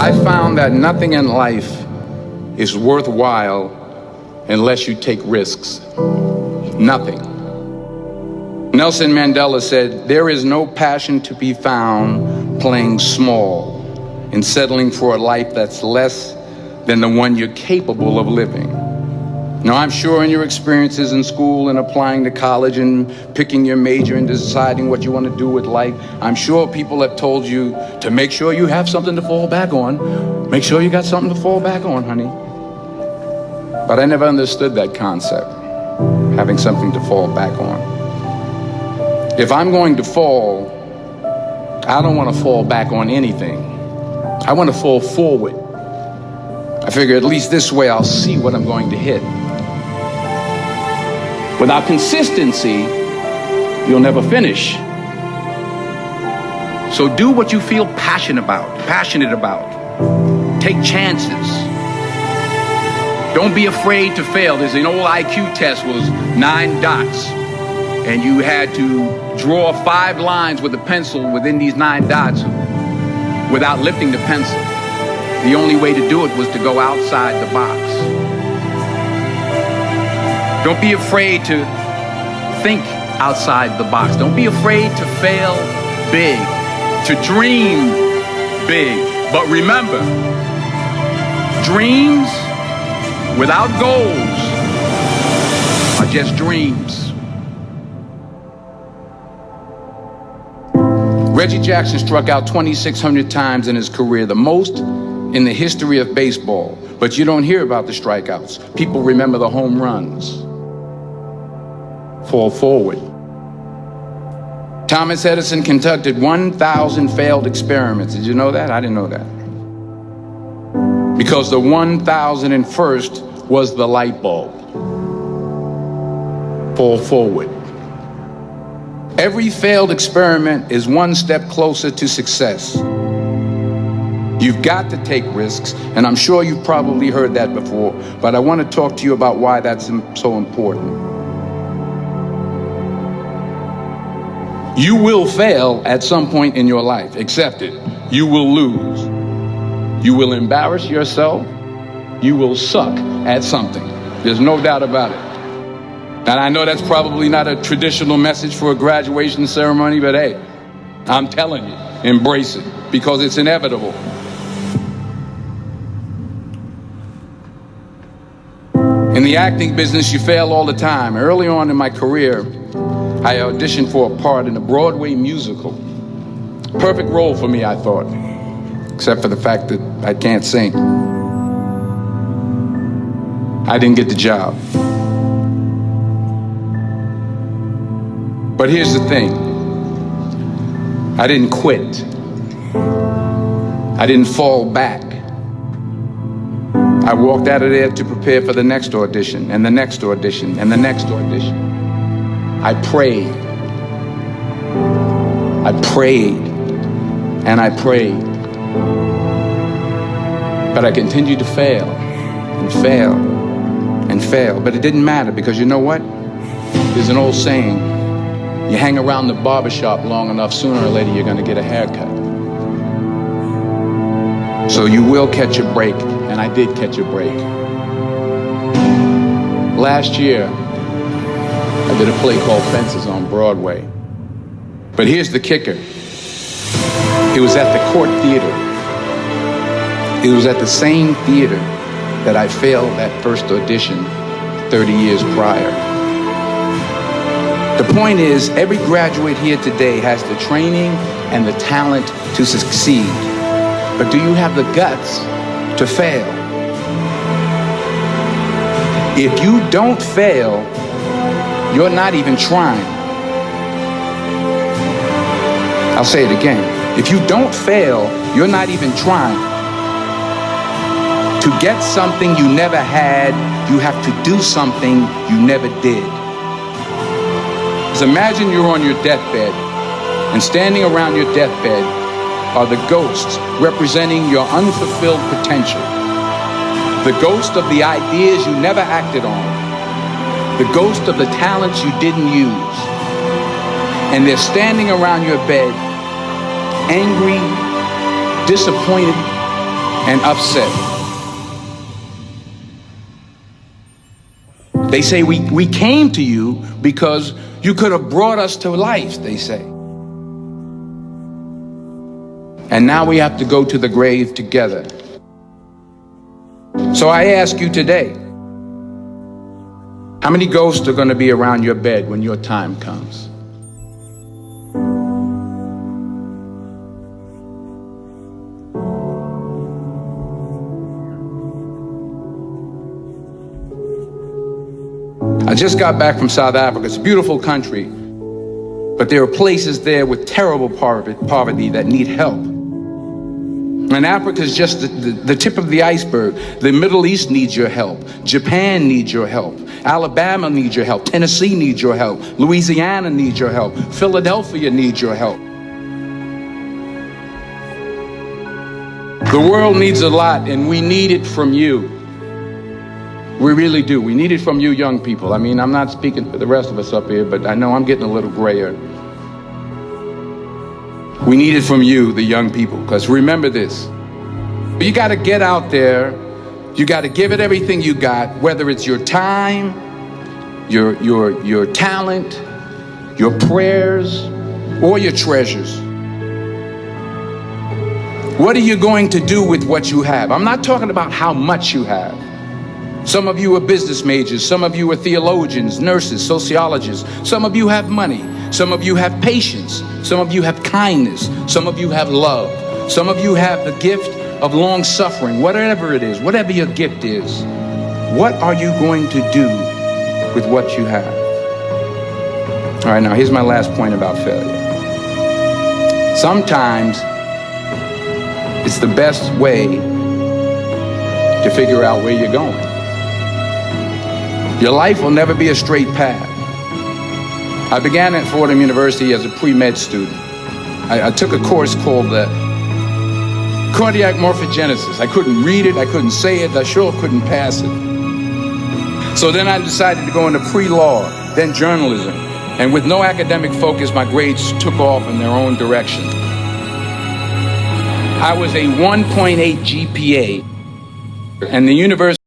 I found that nothing in life is worthwhile unless you take risks. Nothing. Nelson Mandela said, "There is no passion to be found playing small and settling for a life that's less than the one you're capable of living." Now, I'm sure in your experiences in school and applying to college and picking your major and deciding what you want to do with life, I'm sure people have told you to make sure you have something to fall back on. Make sure you got something to fall back on, honey. But I never understood that concept, having something to fall back on. If I'm going to fall, I don't want to fall back on anything. I want to fall forward. I figure at least this way I'll see what I'm going to hit. Without consistency, you'll never finish. So do what you feel passionate about. Take chances. Don't be afraid to fail. There's an old IQ test, was 9 dots. And you had to draw 5 lines with a pencil within these 9 dots without lifting the pencil. The only way to do it was to go outside the box. Don't be afraid to think outside the box. Don't be afraid to fail big, to dream big. But remember, dreams without goals are just dreams. Reggie Jackson struck out 2,600 times in his career, the most in the history of baseball. But you don't hear about the strikeouts. People remember the home runs. Fall forward. Thomas Edison conducted 1,000 failed experiments. Did you know that? I didn't know that. Because the 1,001st was the light bulb. Fall forward. Every failed experiment is one step closer to success. You've got to take risks, and I'm sure you've probably heard that before, but I want to talk to you about why that's so important. You will fail at some point in your life. Accept it. You will lose. You will embarrass yourself. You will suck at something. There's no doubt about it. And I know that's probably not a traditional message for a graduation ceremony, but hey, I'm telling you, embrace it, because it's inevitable. In the acting business, you fail all the time. Early on in my career, I auditioned for a part in a Broadway musical. Perfect role for me, I thought, except for the fact that I can't sing. I didn't get the job. But here's the thing. I didn't quit. I didn't fall back. I walked out of there to prepare for the next audition, and the next audition, and the next audition. I prayed. I prayed. And I prayed. But I continued to fail, and fail, and fail. But it didn't matter, because you know what? There's an old saying, you hang around the barbershop long enough, sooner or later you're going to get a haircut. So you will catch a break, and I did catch a break. Last year, I did a play called Fences on Broadway. But here's the kicker. It was at the Court Theater. It was at the same theater that I failed that first audition 30 years prior. The point is, every graduate here today has the training and the talent to succeed. But do you have the guts to fail? If you don't fail, you're not even trying. I'll say it again. If you don't fail, you're not even trying. To get something you never had, you have to do something you never did. Just imagine you're on your deathbed, and standing around your deathbed are the ghosts representing your unfulfilled potential. The ghost of the ideas you never acted on. The ghost of the talents you didn't use. And they're standing around your bed, angry, disappointed, and upset. They say we came to you because you could have brought us to life, they say. And now we have to go to the grave together. So I ask you today, how many ghosts are going to be around your bed when your time comes? I just got back from South Africa. It's a beautiful country, but there are places there with terrible poverty that need help. And Africa is just the tip of the iceberg. The Middle East needs your help. Japan needs your help. Alabama needs your help. Tennessee needs your help. Louisiana needs your help. Philadelphia needs your help. The world needs a lot, and we need it from you. We really do. We need it from you young people. I mean, I'm not speaking for the rest of us up here, but I know I'm getting a little grayer. We need it from you, the young people, because remember this. You got to get out there. You got to give it everything you got, whether it's your time, your talent, your prayers, or your treasures. What are you going to do with what you have? I'm not talking about how much you have. Some of you are business majors. Some of you are theologians, nurses, sociologists. Some of you have money. Some of you have patience. Some of you have kindness. Some of you have love. Some of you have the gift of long suffering. Whatever it is, whatever your gift is, what are you going to do with what you have? All right, now here's my last point about failure. Sometimes it's the best way to figure out where you're going. Your life will never be a straight path. I began at Fordham University as a pre-med student. I took a course called cardiac morphogenesis. I couldn't read it, I couldn't say it, I sure couldn't pass it. So then I decided to go into pre-law, then journalism. And with no academic focus, my grades took off in their own direction. I was a 1.8 GPA, and the university